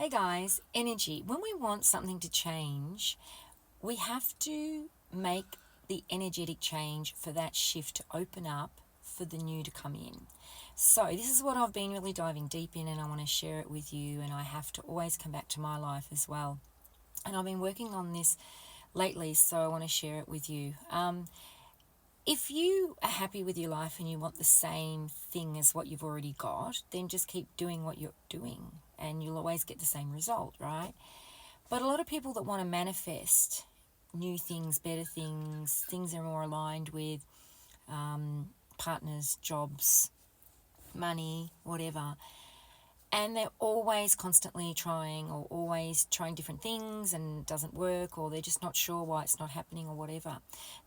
Hey guys, energy. When we want something to change, we have to make the energetic change for that shift to open up for the new to come in. So, this is what I've been really diving deep in, and I want to share it with you. And I have to always come back to my life as well. And I've been working on this lately, so I want to share it with you. If you are happy with your life and you want the same thing as what you've already got, then just keep doing what you're doing and you'll always get the same result, right? But a lot of people that want to manifest new things, better things, things they're more aligned with, partners, jobs, money, whatever, and they're always constantly trying or always trying different things and it doesn't work, or they're just not sure why it's not happening or whatever.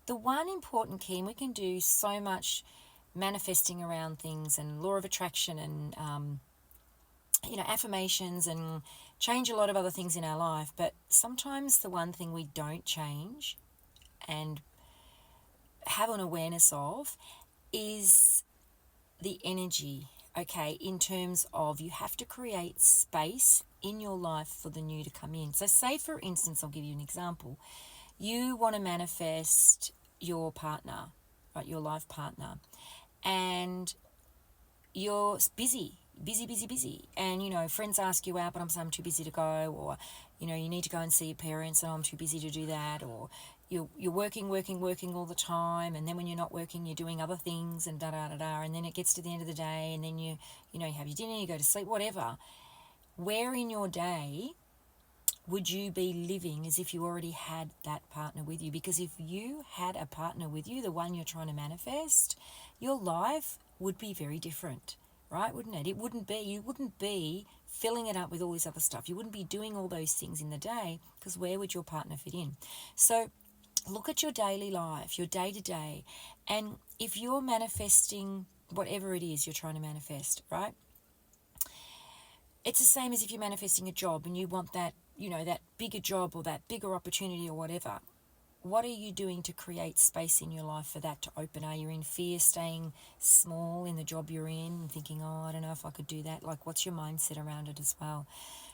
The one important key, and we can do so much manifesting around things and law of attraction and affirmations and change a lot of other things in our life, but sometimes the one thing we don't change and have an awareness of is the energy. Okay, in terms of you have to create space in your life for the new to come in. So say, for instance, I'll give you an example. You want to manifest your partner, right, your life partner, and you're busy, and friends ask you out, but I'm too busy to go, or you need to go and see your parents and I'm too busy to do that, or you're working all the time, and then when you're not working you're doing other things and and then it gets to the end of the day, and then you have your dinner, you go to sleep, whatever. Where in your day would you be living as if you already had that partner with you? Because if you had a partner with you, the one you're trying to manifest, your life would be very different, right? Wouldn't it? You wouldn't be filling it up with all this other stuff. You wouldn't be doing all those things in the day, because where would your partner fit in? So look at your daily life, your day to day, and if you're manifesting whatever it is you're trying to manifest, right? It's the same as if you're manifesting a job and you want that, that bigger job or that bigger opportunity or whatever. What are you doing to create space in your life for that to open? Are you in fear, staying small in the job you're in and thinking, oh, I don't know if I could do that? Like, what's your mindset around it as well?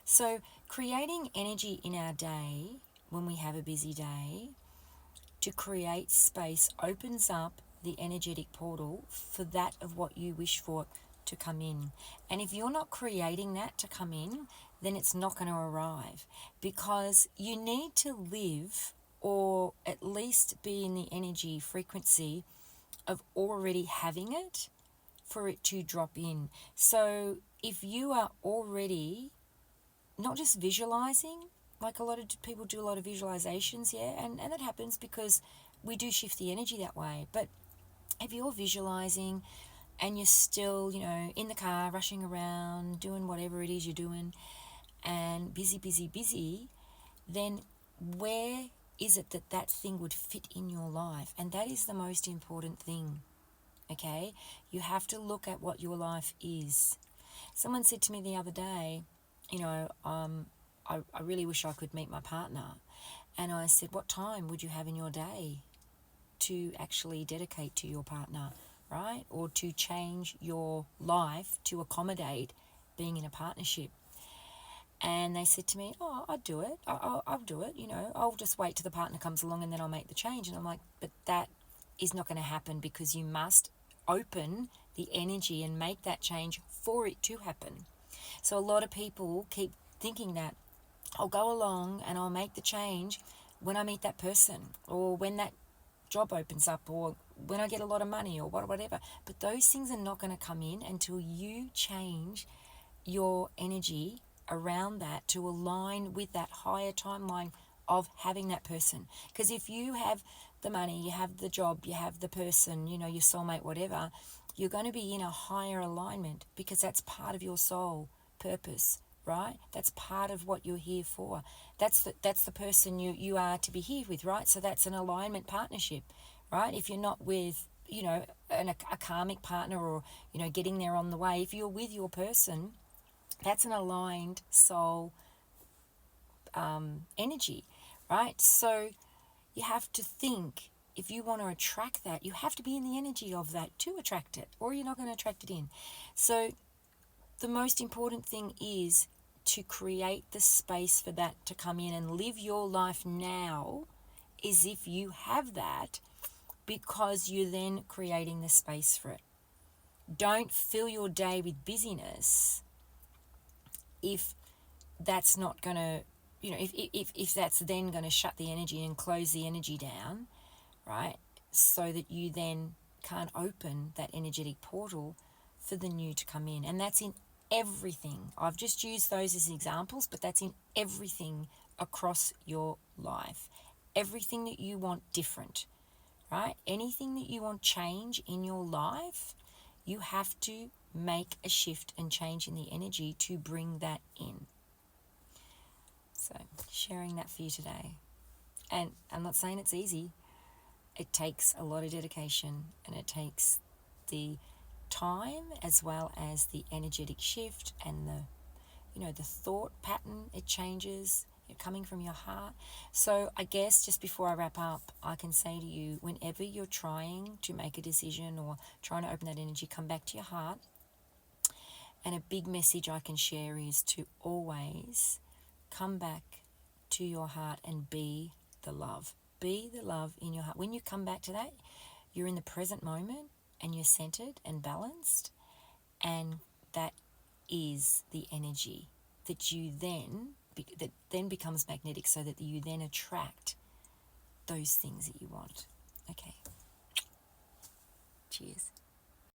So creating energy in our day when we have a busy day to create space opens up the energetic portal for that of what you wish for to come in. And if you're not creating that to come in, then it's not going to arrive, because you need to live, or at least be in the energy frequency of already having it for it to drop in. So if you are already not just visualizing, like a lot of people do a lot of visualizations, yeah, and that happens because we do shift the energy that way. But if you're visualizing and you're still, in the car, rushing around, doing whatever it is you're doing, and busy, then where is it that thing would fit in your life? And that is the most important thing, okay? You have to look at what your life is. Someone said to me the other day, I really wish I could meet my partner. And I said, what time would you have in your day to actually dedicate to your partner, right? Or to change your life to accommodate being in a partnership? And they said to me, oh, I'd do it. I'll do it. I'll just wait till the partner comes along and then I'll make the change. And I'm like, but that is not going to happen, because you must open the energy and make that change for it to happen. So a lot of people keep thinking that I'll go along and I'll make the change when I meet that person, or when that job opens up, or when I get a lot of money, or whatever. But those things are not going to come in until you change your energy around that to align with that higher timeline of having that person. Because if you have the money, you have the job, you have the person, your soulmate, whatever, you're going to be in a higher alignment, because that's part of your soul purpose, right? That's part of what you're here for. That's the person you are to be here with, right? So that's an alignment partnership, right? If you're not with, a karmic partner, or, getting there on the way, if you're with your person, that's an aligned soul energy, right? So you have to think, if you want to attract that, you have to be in the energy of that to attract it, or you're not going to attract it in. So the most important thing is to create the space for that to come in and live your life now as if you have that, because you're then creating the space for it. Don't fill your day with busyness if that's not going to, if that's then going to shut the energy and close the energy down, right? So that you then can't open that energetic portal for the new to come in. And that's in everything. I've just used those as examples, but that's in everything across your life. Everything that you want different, right? Anything that you want change in your life, you have to make a shift and change in the energy to bring that in. So, sharing that for you today. And I'm not saying it's easy. It takes a lot of dedication, and it takes the time as well as the energetic shift and the thought pattern. It changes, coming from your heart. So I guess just before I wrap up, I can say to you, whenever you're trying to make a decision or trying to open that energy, come back to your heart. And a big message I can share is to always come back to your heart and be the love. Be the love in your heart. When you come back to that, you're in the present moment and you're centered and balanced, and that is the energy that you then becomes magnetic, so that you then attract those things that you want. Okay. Cheers.